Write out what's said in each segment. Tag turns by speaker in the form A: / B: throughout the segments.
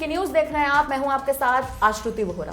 A: VK news देख रहे हैं आप। मैं हूं आपके साथ आश्रुति वोहरा।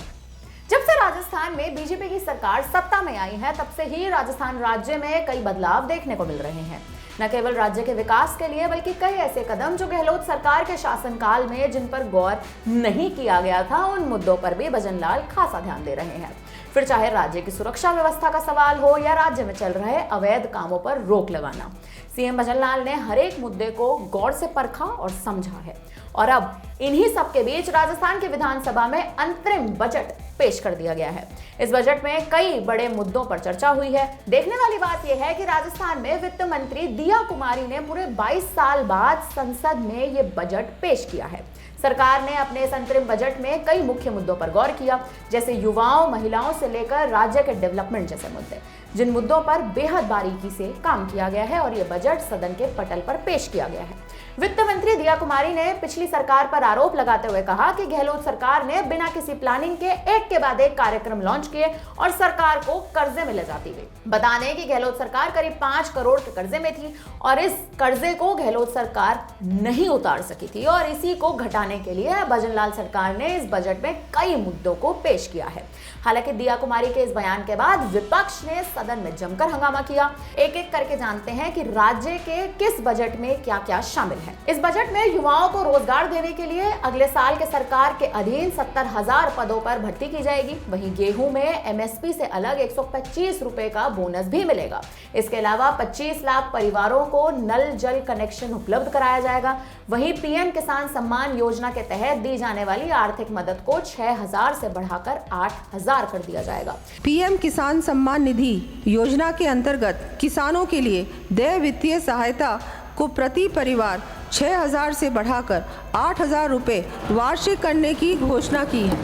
A: जब से राजस्थान में बीजेपी की सरकार सत्ता में आई है, तब से ही राजस्थान राज्य में कई बदलाव देखने को मिल रहे हैं। न केवल राज्य के विकास के लिए, बल्कि कई ऐसे कदम जो गहलोत सरकार के शासनकाल में जिन पर गौर नहीं किया गया था, उन मुद्दों पर भी भजनलाल खासा ध्यान दे रहे हैं। फिर चाहे राज्य की सुरक्षा व्यवस्था का सवाल हो या राज्य में चल रहे अवैध कामों पर रोक लगाना, सीएम भजनलाल ने हर एक मुद्दे को गौर से परखा और समझा है। और अब इन्हीं सब के बीच राजस्थान की विधानसभा में अंतरिम बजट पेश कर दिया गया है। इस बजट में कई बड़े मुद्दों पर चर्चा हुई है। देखने वाली बात यह है कि राजस्थान में वित्त मंत्री दिया कुमारी ने पूरे 22 साल बाद संसद में ये बजट पेश किया है। सरकार ने अपने इस अंतरिम बजट में कई मुख्य मुद्दों पर गौर किया, जैसे युवाओं, महिलाओं से लेकर राज्य के डेवलपमेंट जैसे मुद्दे, जिन मुद्दों पर बेहद बारीकी से काम किया गया है और ये बजट सदन के पटल पर पेश किया गया है। वित्त मंत्री दिया कुमारी ने पिछली सरकार पर आरोप लगाते हुए कहा कि गहलोत सरकार ने बिना किसी प्लानिंग के एक के बाद एक कार्यक्रम लॉन्च किए और सरकार को कर्जे में ले जाती गई। बता दें कि गहलोत सरकार करीब 5 करोड़ के कर्जे में थी और इस कर्जे को गहलोत सरकार नहीं उतार सकी थी और इसी को घटाने के लिए भजनलाल सरकार ने इस बजट में कई मुद्दों को पेश किया है। हालांकि दिया कुमारी के इस बयान के बाद विपक्ष ने सदन में जमकर हंगामा किया। एक एक करके जानते हैं कि राज्य के किस बजट में क्या क्या शामिल है। इस बजट में युवाओं को रोजगार देने के लिए अगले साल के सरकार के अधीन 70,000 पदों पर भर्ती की जाएगी। वहीं गेहूं में एमएसपी से अलग 125 रुपए का बोनस भी मिलेगा। इसके अलावा 25 लाख परिवारों को नल जल कनेक्शन उपलब्ध कराया जाएगा। वहीं पीएम किसान सम्मान योजना के तहत दी जाने वाली आर्थिक मदद को 6,000 से बढ़ाकर 8,000 कर दिया जाएगा।
B: पीएम किसान सम्मान निधि योजना के अंतर्गत किसानों के लिए देय वित्तीय सहायता को प्रति परिवार 6,000 से बढ़ाकर 8,000 रुपये वार्षिक करने की घोषणा की है।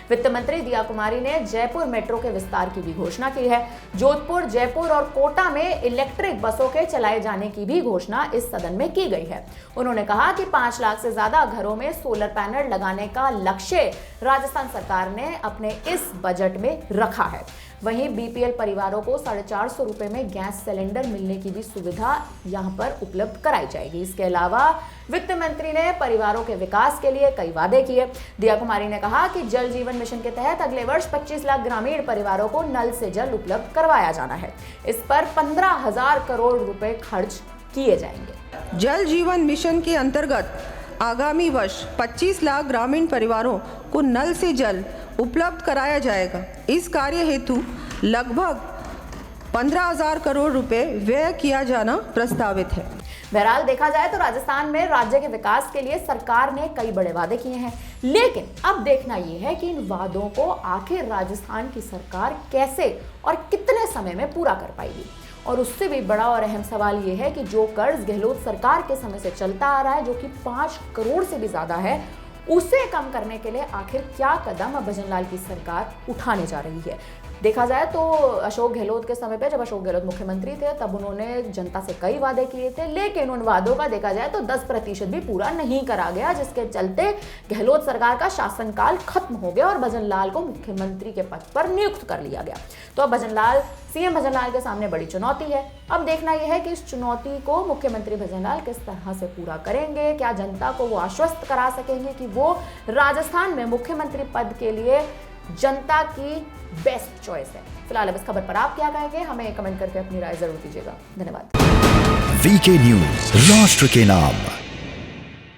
A: वित्त मंत्री दिया कुमारी ने जयपुर मेट्रो के विस्तार की भी घोषणा की है। जोधपुर, जयपुर और कोटा में इलेक्ट्रिक बसों के चलाए जाने की भी घोषणा इस सदन में की गई है। उन्होंने कहा कि 5 लाख से ज्यादा घरों में सोलर पैनल लगाने का लक्ष्य राजस्थान सरकार ने अपने इस बजट में रखा है। वहीं बीपीएल परिवारों को 450 रुपए में गैस सिलेंडर मिलने की भी सुविधा यहां पर उपलब्ध कराई जाएगी। इसके अलावा वित्त मंत्री ने परिवारों के विकास के लिए कई वादे किए। दिया कुमारी ने कहा कि जल जीवन मिशन के तहत अगले वर्ष 25 लाख ग्रामीण परिवारों को नल से जल उपलब्ध करवाया जाना है। इस पर 15,000 करोड़ रुपए खर्च किए जाएंगे।
B: जल जीवन मिशन के अंतर्गत आगामी वर्ष 25 लाख ग्रामीण परिवारों को नल से जल उपलब्ध कराया जाएगा। इस कार्य हेतु लगभग 15,000 करोड़ रुपए व्यय किया जाना प्रस्तावित है।
A: बहरहाल देखा जाए तो राजस्थान में राज्य के विकास के लिए सरकार ने कई बड़े वादे किए हैं, लेकिन अब देखना यह है कि इन वादों को आखिर राजस्थान की सरकार कैसे और कितने समय में पूरा कर पाएगी। और उससे भी बड़ा और अहम सवाल यह है कि जो कर्ज गहलोत सरकार के समय से चलता आ रहा है, जो कि 5 करोड़ से भी ज्यादा है, उसे कम करने के लिए आखिर क्या कदम भजनलाल की सरकार उठाने जा रही है। देखा जाए तो अशोक गहलोत के समय पे, जब अशोक गहलोत मुख्यमंत्री थे, तब उन्होंने जनता से कई वादे किए थे, लेकिन उन वादों का देखा जाए तो 10% भी पूरा नहीं करा गया, जिसके चलते गहलोत सरकार का शासनकाल खत्म हो गया और भजनलाल को मुख्यमंत्री के पद पर नियुक्त कर लिया गया। तो अब सीएम भजनलाल के सामने बड़ी चुनौती है। अब देखना यह है कि इस चुनौती को मुख्यमंत्री भजनलाल किस तरह से पूरा करेंगे। क्या जनता को वो आश्वस्त करा सकेंगे कि वो राजस्थान में मुख्यमंत्री पद के लिए जनता की बेस्ट चॉइस है। फिलहाल अब इस खबर पर आप क्या कहेंगे, हमें कमेंट करके अपनी राय जरूर दीजिएगा। धन्यवाद।
C: वीके न्यूज, राष्ट्र के नाम।